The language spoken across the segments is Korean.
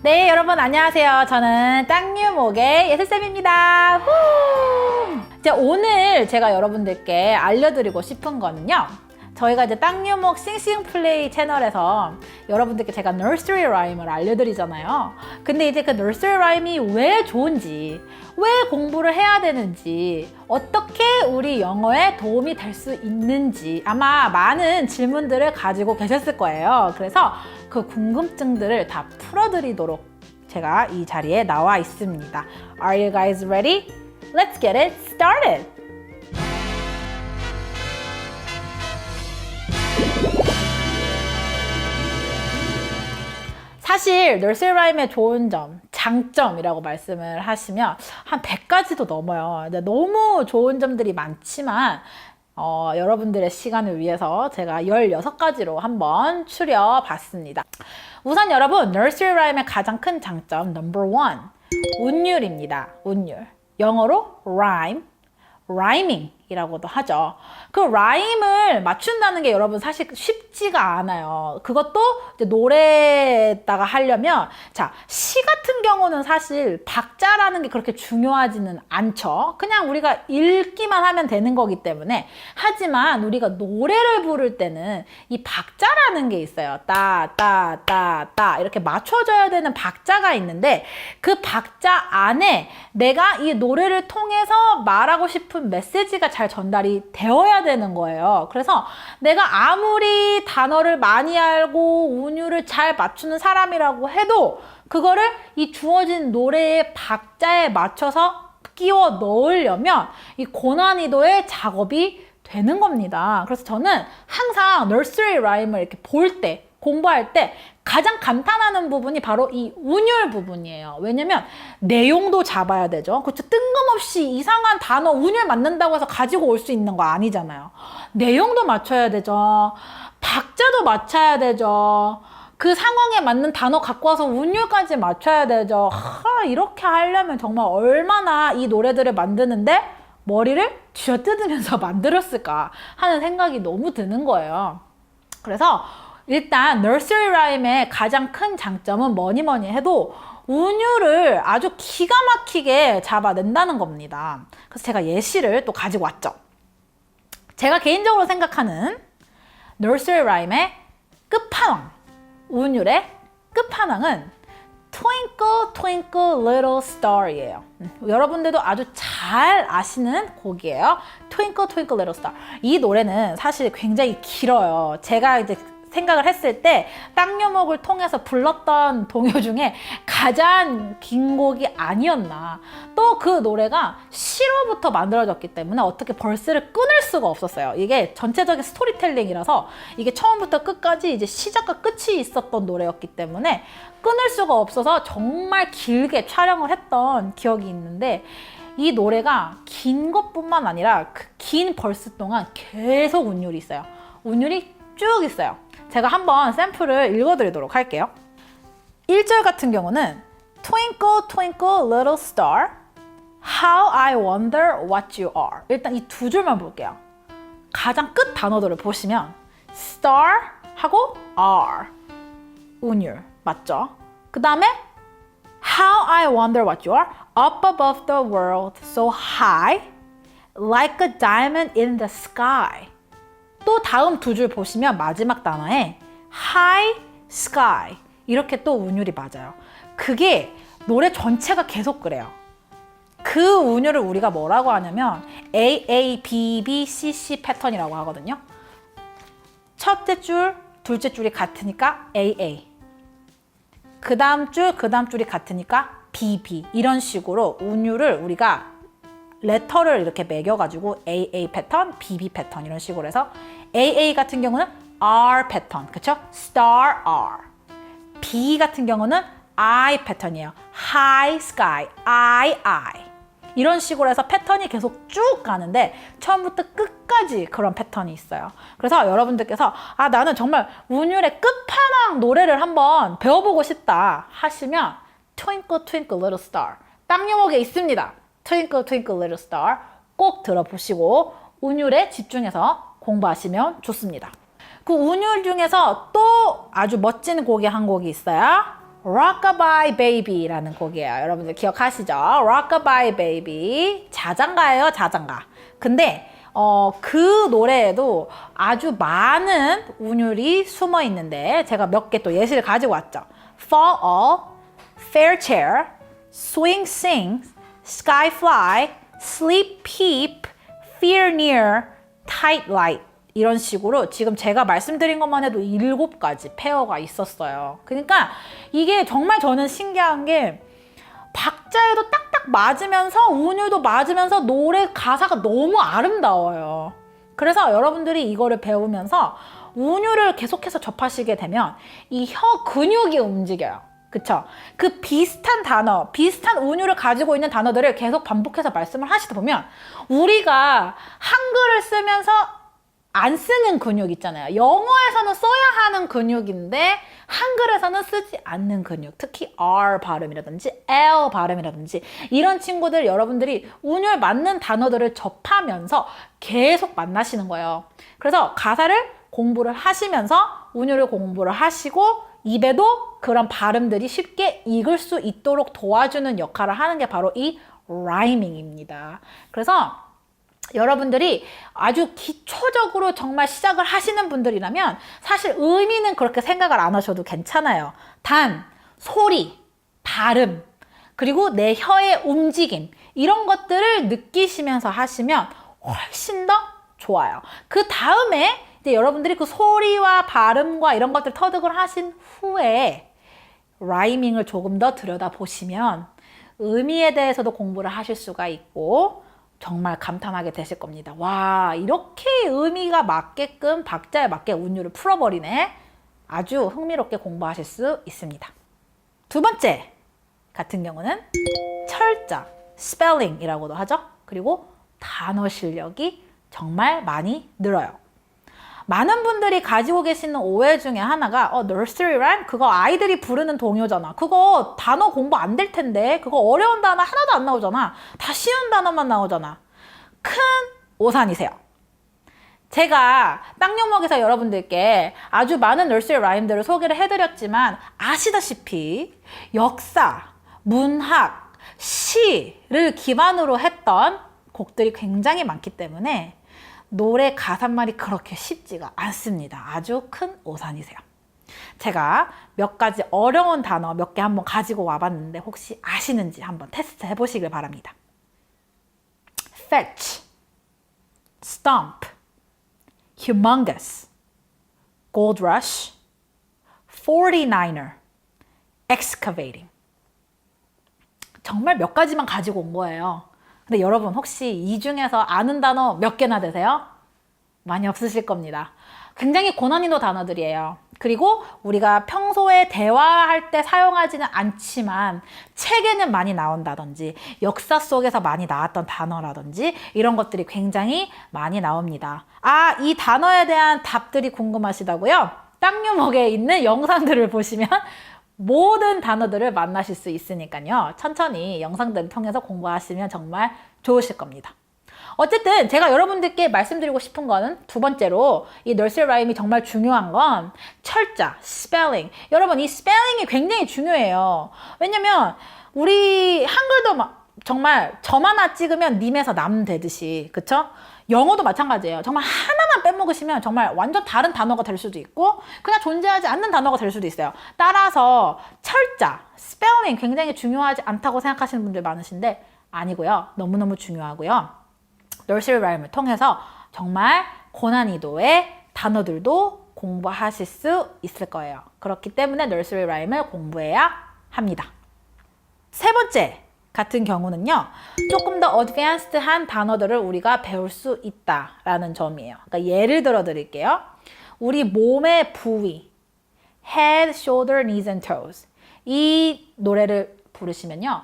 네, 여러분 안녕하세요. 저는 땅유목의 예슬쌤입니다. 후! 이제 오늘 제가 여러분들께 알려드리고 싶은 거는요. 저희가 이제 땅유목 싱싱플레이 채널에서 여러분들께 제가 nursery rhyme을 알려드리잖아요. 근데 이제 그 nursery rhyme이 왜 좋은지, 왜 공부를 해야 되는지, 어떻게 우리 영어에 도움이 될 수 있는지 아마 많은 질문들을 가지고 계셨을 거예요. 그래서 그 궁금증들을 다 풀어드리도록 제가 이 자리에 나와 있습니다. Are you guys ready? Let's get it started! 사실 nursery rhyme의 좋은 점, 장점이라고 말씀을 하시면 한 100가지도 넘어요. 너무 좋은 점들이 많지만 여러분들의 시간을 위해서 제가 16가지로 한번 추려봤습니다. 우선 여러분, nursery rhyme의 가장 큰 장점 number 1, 운율입니다. 운율. 영어로 rhyme, rhyming 이라고도 하죠. 그 라임을 맞춘다는 게 여러분 사실 쉽지가 않아요. 그것도 이제 노래에다가 하려면, 자, 시 같은 경우는 사실 박자라는 게 그렇게 중요하지는 않죠. 그냥 우리가 읽기만 하면 되는 거기 때문에. 하지만 우리가 노래를 부를 때는 이 박자라는 게 있어요. 따, 따, 따, 따 이렇게 맞춰줘야 되는 박자가 있는데, 그 박자 안에 내가 이 노래를 통해서 말하고 싶은 메시지가 잘 전달이 되어야 되는 거예요. 그래서 내가 아무리 단어를 많이 알고 운율을 잘 맞추는 사람이라고 해도 그거를 이 주어진 노래의 박자에 맞춰서 끼워 넣으려면 이 고난이도의 작업이 되는 겁니다. 그래서 저는 항상 nursery rhyme을 이렇게 볼 때, 공부할 때 가장 감탄하는 부분이 바로 이 운율 부분이에요. 왜냐면 내용도 잡아야 되죠. 그렇죠? 뜬금없이 이상한 단어 운율 맞는다고 해서 가지고 올 수 있는 거 아니잖아요. 내용도 맞춰야 되죠. 박자도 맞춰야 되죠. 그 상황에 맞는 단어 갖고 와서 운율까지 맞춰야 되죠. 이렇게 하려면 정말 얼마나 이 노래들을 만드는데 머리를 쥐어뜯으면서 만들었을까 하는 생각이 너무 드는 거예요. 그래서 일단 nursery rhyme의 가장 큰 장점은 뭐니 해도 운율을 아주 기가 막히게 잡아낸다는 겁니다. 그래서 제가 예시를 또 가지고 왔죠. 제가 개인적으로 생각하는 nursery rhyme의 끝판왕, 운율의 끝판왕은 Twinkle Twinkle Little Star이에요. 여러분들도 아주 잘 아시는 곡이에요. Twinkle Twinkle Little Star. 이 노래는 사실 굉장히 길어요. 제가 이제 생각을 했을 때 땅요목을 통해서 불렀던 동요 중에 가장 긴 곡이 아니었나. 또 그 노래가 시로부터 만들어졌기 때문에 어떻게 벌스를 끊을 수가 없었어요. 이게 전체적인 스토리텔링이라서 이게 처음부터 끝까지 이제 시작과 끝이 있었던 노래였기 때문에 끊을 수가 없어서 정말 길게 촬영을 했던 기억이 있는데, 이 노래가 긴 것뿐만 아니라 그 긴 벌스 동안 계속 운율이 있어요. 운율이 쭉 있어요. 제가 한번 샘플을 읽어드리도록 할게요. 1절 같은 경우는 Twinkle Twinkle Little Star, How I Wonder What You Are. 일단 이 두 줄만 볼게요. 가장 끝 단어들을 보시면 Star 하고 R, 운율 맞죠? 그 다음에 How I Wonder What You Are, Up above the world so high, Like a diamond in the sky. 또 다음 두 줄 보시면 마지막 단어에 high sky 이렇게 또 운율이 맞아요. 그게 노래 전체가 계속 그래요. 그 운율을 우리가 뭐라고 하냐면 A, A, B, B, C, C 패턴이라고 하거든요. 첫째 줄, 둘째 줄이 같으니까 A, A. 그 다음 줄, 그 다음 줄이 같으니까 B, B. 이런 식으로 운율을 우리가 레터를 이렇게 매겨가지고 AA 패턴, BB 패턴 이런 식으로 해서 AA 같은 경우는 R 패턴, 그쵸? Star R. B 같은 경우는 I 패턴이에요. High Sky, I. 이런 식으로 해서 패턴이 계속 쭉 가는데 처음부터 끝까지 그런 패턴이 있어요. 그래서 여러분들께서 나는 정말 운율의 끝판왕 노래를 한번 배워보고 싶다 하시면 Twinkle Twinkle Little Star 땅요목에 있습니다. Twinkle Twinkle Little Star 꼭 들어보시고 운율에 집중해서 공부하시면 좋습니다. 그 운율 중에서 또 아주 멋진 곡이 한 곡이 있어요. Rockabye Baby라는 곡이에요. 여러분들 기억하시죠? Rockabye Baby. 자장가예요, 자장가. 근데 그 노래에도 아주 많은 운율이 숨어 있는데 제가 몇 개 또 예시를 가지고 왔죠. Fall All, Fair Chair, Swing Sing, Sky Fly, Sleep Peep, Fear Near, Tight Light 이런 식으로 지금 제가 말씀드린 것만 해도 7가지 페어가 있었어요. 그러니까 이게 정말 저는 신기한 게 박자에도 딱딱 맞으면서 운율도 맞으면서 노래 가사가 너무 아름다워요. 그래서 여러분들이 이거를 배우면서 운율을 계속해서 접하시게 되면 이 혀 근육이 움직여요. 그쵸? 그 비슷한 단어, 비슷한 운율을 가지고 있는 단어들을 계속 반복해서 말씀을 하시다 보면 우리가 한글을 쓰면서 안 쓰는 근육 있잖아요. 영어에서는 써야 하는 근육인데 한글에서는 쓰지 않는 근육, 특히 R 발음이라든지 L 발음이라든지 이런 친구들 여러분들이 운율 맞는 단어들을 접하면서 계속 만나시는 거예요. 그래서 가사를 공부를 하시면서 운율을 공부를 하시고 입에도 그런 발음들이 쉽게 익을 수 있도록 도와주는 역할을 하는 게 바로 이 라이밍입니다. 그래서 여러분들이 아주 기초적으로 정말 시작을 하시는 분들이라면 사실 의미는 그렇게 생각을 안 하셔도 괜찮아요. 단, 소리, 발음, 그리고 내 혀의 움직임 이런 것들을 느끼시면서 하시면 훨씬 더 좋아요. 그 다음에 이제 여러분들이 그 소리와 발음과 이런 것들 터득을 하신 후에 라이밍을 조금 더 들여다보시면 의미에 대해서도 공부를 하실 수가 있고 정말 감탄하게 되실 겁니다. 와, 이렇게 의미가 맞게끔 박자에 맞게 운율을 풀어버리네. 아주 흥미롭게 공부하실 수 있습니다. 두 번째 같은 경우는 철자, 스펠링이라고도 하죠. 그리고 단어 실력이 정말 많이 늘어요. 많은 분들이 가지고 계시는 오해 중에 하나가 nursery rhyme? 그거 아이들이 부르는 동요잖아. 그거 단어 공부 안 될 텐데 그거 어려운 단어 하나도 안 나오잖아. 다 쉬운 단어만 나오잖아. 큰 오산이세요. 제가 땅요목에서 여러분들께 아주 많은 nursery rhyme들을 소개를 해드렸지만 아시다시피 역사, 문학, 시를 기반으로 했던 곡들이 굉장히 많기 때문에 노래 가사말이 그렇게 쉽지가 않습니다. 아주 큰 오산이세요. 제가 몇 가지 어려운 단어 몇 개 한번 가지고 와봤는데 혹시 아시는지 한번 테스트 해보시길 바랍니다. Fetch, Stomp, Humongous, Gold Rush, 49er, Excavating. 정말 몇 가지만 가지고 온 거예요. 근데 여러분 혹시 이 중에서 아는 단어 몇 개나 되세요? 많이 없으실 겁니다. 굉장히 고난이도 단어들이에요. 그리고 우리가 평소에 대화할 때 사용하지는 않지만 책에는 많이 나온다든지 역사 속에서 많이 나왔던 단어라든지 이런 것들이 굉장히 많이 나옵니다. 아, 이 단어에 대한 답들이 궁금하시다고요? 땅유목에 있는 영상들을 보시면 모든 단어들을 만나실 수 있으니까요. 천천히 영상들을 통해서 공부하시면 정말 좋으실 겁니다. 어쨌든 제가 여러분들께 말씀드리고 싶은 거는 두 번째로 이 nursery rhyme이 정말 중요한 건 철자, spelling. 여러분 이 spelling이 굉장히 중요해요. 왜냐면 우리 한글도 정말 점 하나 찍으면 님에서 남 되듯이 그쵸? 영어도 마찬가지예요. 정말 하나만 빼먹으시면 정말 완전 다른 단어가 될 수도 있고 그냥 존재하지 않는 단어가 될 수도 있어요. 따라서 철자, 스펠링 굉장히 중요하지 않다고 생각하시는 분들 많으신데 아니고요. 너무너무 중요하고요. nursery rhyme을 통해서 정말 고난이도의 단어들도 공부하실 수 있을 거예요. 그렇기 때문에 nursery rhyme을 공부해야 합니다. 세 번째 같은 경우는요. 조금 더 어드밴스드한 단어들을 우리가 배울 수 있다라는 점이에요. 그러니까 예를 들어 드릴게요. 우리 몸의 부위 head, shoulder, knees and toes 이 노래를 부르시면요.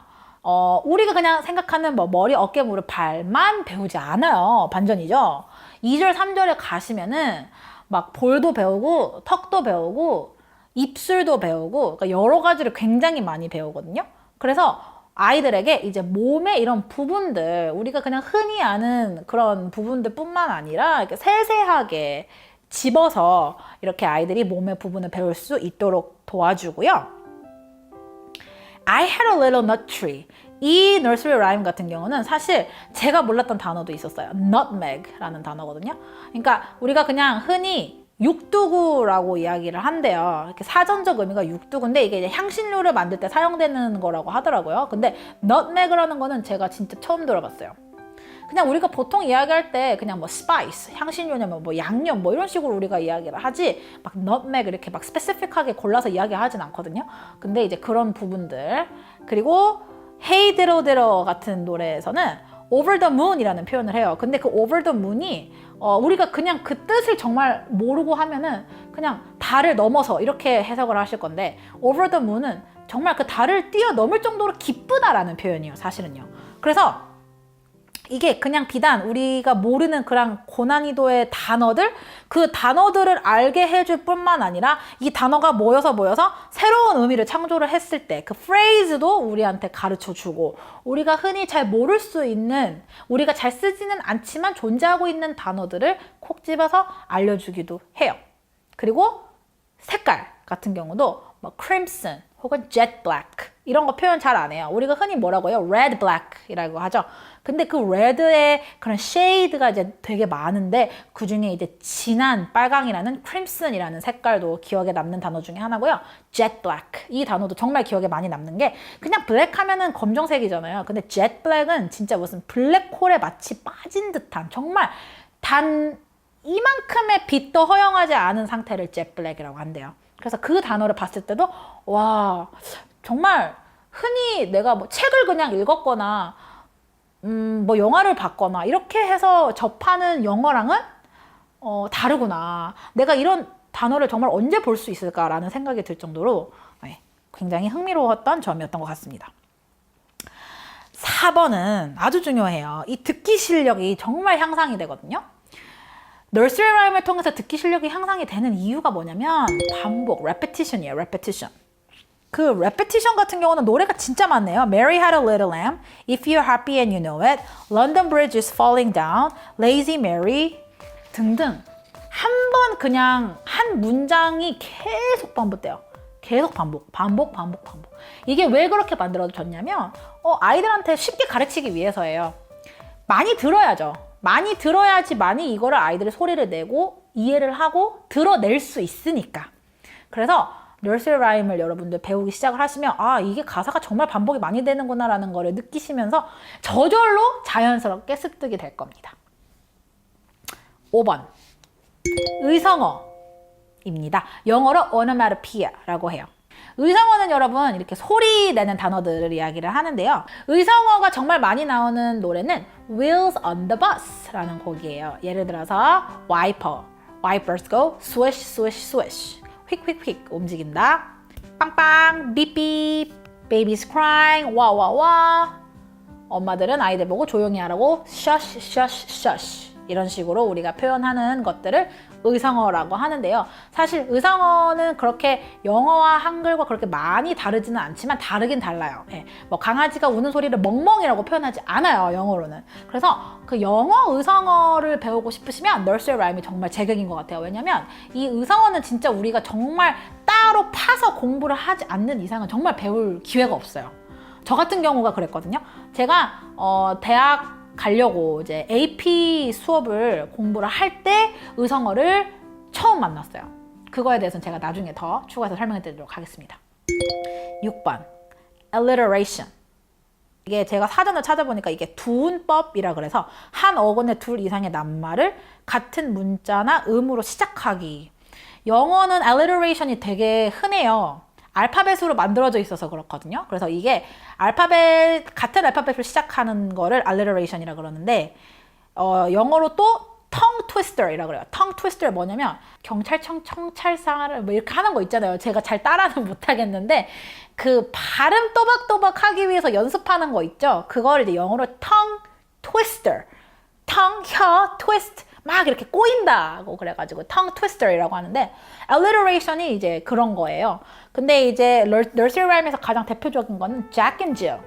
우리가 그냥 생각하는 뭐 머리, 어깨, 무릎, 발만 배우지 않아요. 반전이죠. 2절, 3절에 가시면은 막 볼도 배우고 턱도 배우고 입술도 배우고 그러니까 여러 가지를 굉장히 많이 배우거든요. 그래서 아이들에게 이제 몸의 이런 부분들 우리가 그냥 흔히 아는 그런 부분들 뿐만 아니라 이렇게 세세하게 집어서 이렇게 아이들이 몸의 부분을 배울 수 있도록 도와주고요. I had a little nut tree. 이 nursery rhyme 같은 경우는 사실 제가 몰랐던 단어도 있었어요. nutmeg라는 단어거든요. 그러니까 우리가 그냥 흔히 육두구라고 이야기를 한대요. 이렇게 사전적 의미가 육두구인데 이게 이제 향신료를 만들 때 사용되는 거라고 하더라고요. 근데 nutmeg라는 거는 제가 진짜 처음 들어봤어요. 그냥 우리가 보통 이야기할 때 그냥 뭐 스파이스, 향신료냐면 뭐 양념 뭐 이런 식으로 우리가 이야기를 하지 막 nutmeg 이렇게 막 스페시픽하게 골라서 이야기하진 않거든요. 근데 이제 그런 부분들 그리고 Hey Diddle Diddle 같은 노래에서는 Over the Moon이라는 표현을 해요. 근데 그 Over the Moon이 우리가 그냥 그 뜻을 정말 모르고 하면은 그냥 달을 넘어서 이렇게 해석을 하실 건데 Over the Moon은 정말 그 달을 뛰어넘을 정도로 기쁘다라는 표현이에요. 사실은요. 그래서 이게 그냥 비단 우리가 모르는 그런 고난이도의 단어들 그 단어들을 알게 해줄 뿐만 아니라 이 단어가 모여서 새로운 의미를 창조를 했을 때 그 phrase도 우리한테 가르쳐주고 우리가 흔히 잘 모를 수 있는 우리가 잘 쓰지는 않지만 존재하고 있는 단어들을 콕 집어서 알려주기도 해요. 그리고 색깔 같은 경우도 뭐 crimson 혹은 jet black 이런 거 표현 잘 안 해요. 우리가 흔히 뭐라고 해요? red black이라고 하죠. 근데 그 red의 그런 shade가 이제 되게 많은데 그 중에 이제 진한 빨강이라는 crimson이라는 색깔도 기억에 남는 단어 중에 하나고요. jet black 이 단어도 정말 기억에 많이 남는 게 그냥 black 하면은 검정색이잖아요. 근데 jet black은 진짜 무슨 블랙홀에 마치 빠진 듯한 정말 단 이만큼의 빛도 허용하지 않은 상태를 jet black이라고 한대요. 그래서 그 단어를 봤을 때도 와 정말 흔히 내가 뭐 책을 그냥 읽었거나 뭐 영화를 봤거나 이렇게 해서 접하는 영어랑은 다르구나. 내가 이런 단어를 정말 언제 볼 수 있을까라는 생각이 들 정도로 굉장히 흥미로웠던 점이었던 것 같습니다. 4번은 아주 중요해요. 이 듣기 실력이 정말 향상이 되거든요. nursery rhyme을 통해서 듣기 실력이 향상이 되는 이유가 뭐냐면 반복, repetition이에요. repetition. 그 repetition 같은 경우는 노래가 진짜 많네요. Mary had a little lamb, If you're happy and you know it, London Bridge is falling down, Lazy Mary 등등 한 번 그냥 한 문장이 계속 반복돼요. 계속 반복. 이게 왜 그렇게 만들어졌냐면 아이들한테 쉽게 가르치기 위해서예요. 많이 들어야죠. 많이 들어야지만이 이거를 아이들이 소리를 내고 이해를 하고 들어낼 수 있으니까. 그래서 nursery rhyme을 여러분들 배우기 시작을 하시면 아 이게 가사가 정말 반복이 많이 되는구나 라는 거를 느끼시면서 저절로 자연스럽게 습득이 될 겁니다. 5번 의성어입니다. 영어로 onomatopoeia라고 해요. 의성어는 여러분 이렇게 소리 내는 단어들을 이야기를 하는데요. 의성어가 정말 많이 나오는 노래는 Wheels on the Bus 라는 곡이에요. 예를 들어서 Wiper, Wipers go swish swish swish 휙휙휙 움직인다. 빵빵 삐삐 Baby's crying 와와와 엄마들은 아이들 보고 조용히 하라고 shush shush shush 이런 식으로 우리가 표현하는 것들을 의성어라고 하는데요. 사실 의성어는 그렇게 영어와 한글과 그렇게 많이 다르지는 않지만 다르긴 달라요. 뭐 강아지가 우는 소리를 멍멍이라고 표현하지 않아요. 영어로는. 그래서 그 영어 의성어를 배우고 싶으시면 nursery rhyme이 정말 제격인 것 같아요. 왜냐면 이 의성어는 진짜 우리가 정말 따로 파서 공부를 하지 않는 이상은 정말 배울 기회가 없어요. 저 같은 경우가 그랬거든요. 제가 대학 가려고 이제 AP 수업을 공부를 할 때 의성어를 처음 만났어요. 그거에 대해서는 제가 나중에 더 추가해서 설명해 드리도록 하겠습니다. 6번 alliteration. 이게 제가 사전을 찾아보니까 이게 두운법이라 그래서 한 어근에 둘 이상의 낱말을 같은 문자나 음으로 시작하기. 영어는 alliteration이 되게 흔해요. 알파벳으로 만들어져 있어서 그렇거든요. 그래서 이게 같은 알파벳으로 시작하는 거를 alliteration이라 그러는데 영어로 또 tongue twister이라 그래요. tongue twister 뭐냐면 경찰청 청찰상을 뭐 이렇게 하는 거 있잖아요. 제가 잘 따라는 못하겠는데 그 발음 또박또박 하기 위해서 연습하는 거 있죠. 그걸 이제 영어로 tongue twister, tongue, 혀, twist 막 이렇게 꼬인다고 그래가지고 tongue twister이라고 하는데 alliteration이 이제 그런 거예요. 근데 이제 nursery rhyme에서 가장 대표적인 거는 Jack and Jill.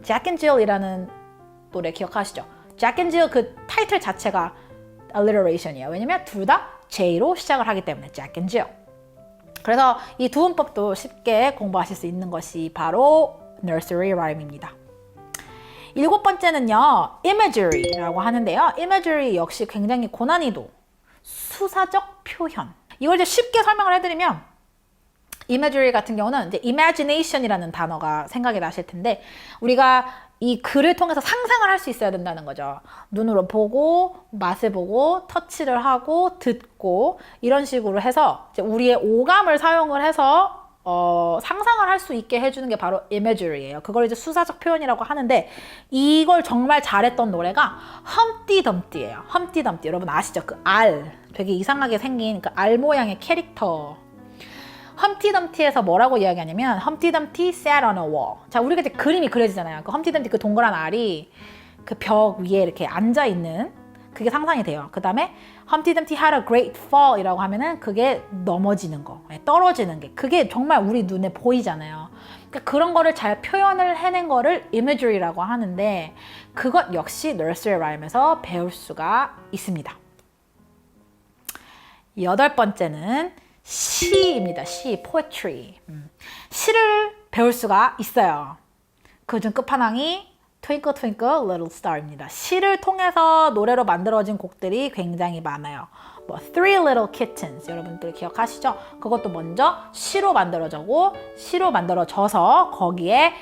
Jack and Jill이라는 노래 기억하시죠? Jack and Jill 그 타이틀 자체가 alliteration이에요. 왜냐면 둘 다 J로 시작을 하기 때문에 Jack and Jill. 그래서 이 두음법도 쉽게 공부하실 수 있는 것이 바로 nursery rhyme입니다. 7번째는요, imagery라고 하는데요. imagery 역시 굉장히 고난이도, 수사적 표현. 이걸 이제 쉽게 설명을 해드리면, imagery 같은 경우는 이제 imagination이라는 단어가 생각이 나실 텐데, 우리가 이 글을 통해서 상상을 할 수 있어야 된다는 거죠. 눈으로 보고, 맛을 보고, 터치를 하고, 듣고, 이런 식으로 해서 이제 우리의 오감을 사용을 해서 상상을 할 수 있게 해주는 게 바로 imagery예요. 그걸 이제 수사적 표현이라고 하는데, 이걸 정말 잘했던 노래가 험띠덤띠예요. 험띠덤띠. 여러분 아시죠? 그 알, 되게 이상하게 생긴 그 알 모양의 캐릭터. 험티덤티에서 뭐라고 이야기하냐면 험티덤티 sat on a wall. 자, 우리가 이제 그림이 그려지잖아요. 그 험티덤티 그 동그란 알이 그 벽 위에 이렇게 앉아 있는 그게 상상이 돼요. 그 다음에 험티덤티 had a great fall 이라고 하면은 그게 넘어지는 거, 떨어지는 게 그게 정말 우리 눈에 보이잖아요. 그러니까 그런 거를 잘 표현을 해낸 거를 imagery라고 하는데 그것 역시 nursery rhyme에서 배울 수가 있습니다. 8번째는 시입니다. 시, poetry. 시를 배울 수가 있어요. 그중 끝판왕이 Twinkle Twinkle Little Star입니다. 시를 통해서 노래로 만들어진 곡들이 굉장히 많아요. 뭐 Three Little Kittens 여러분들 기억하시죠? 그것도 먼저 시로 만들어져서 거기에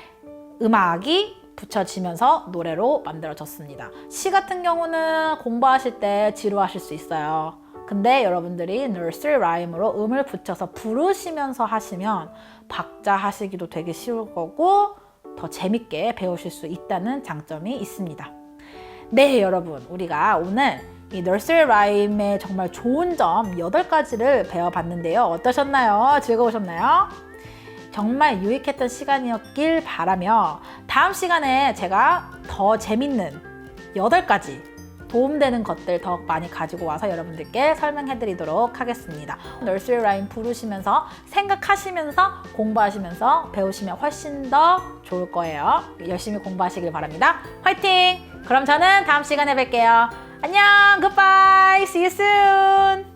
음악이 붙여지면서 노래로 만들어졌습니다. 시 같은 경우는 공부하실 때 지루하실 수 있어요. 근데 여러분들이 nursery rhyme으로 음을 붙여서 부르시면서 하시면 박자 하시기도 되게 쉬울 거고 더 재밌게 배우실 수 있다는 장점이 있습니다. 네, 여러분, 우리가 오늘 이 nursery rhyme의 정말 좋은 점 8가지를 배워봤는데요. 어떠셨나요? 즐거우셨나요? 정말 유익했던 시간이었길 바라며 다음 시간에 제가 더 재밌는 8가지 도움되는 것들 더 많이 가지고 와서 여러분들께 설명해 드리도록 하겠습니다. nursery rhyme 부르시면서 생각하시면서 공부하시면서 배우시면 훨씬 더 좋을 거예요. 열심히 공부하시길 바랍니다. 화이팅! 그럼 저는 다음 시간에 뵐게요. 안녕! Goodbye! See you soon!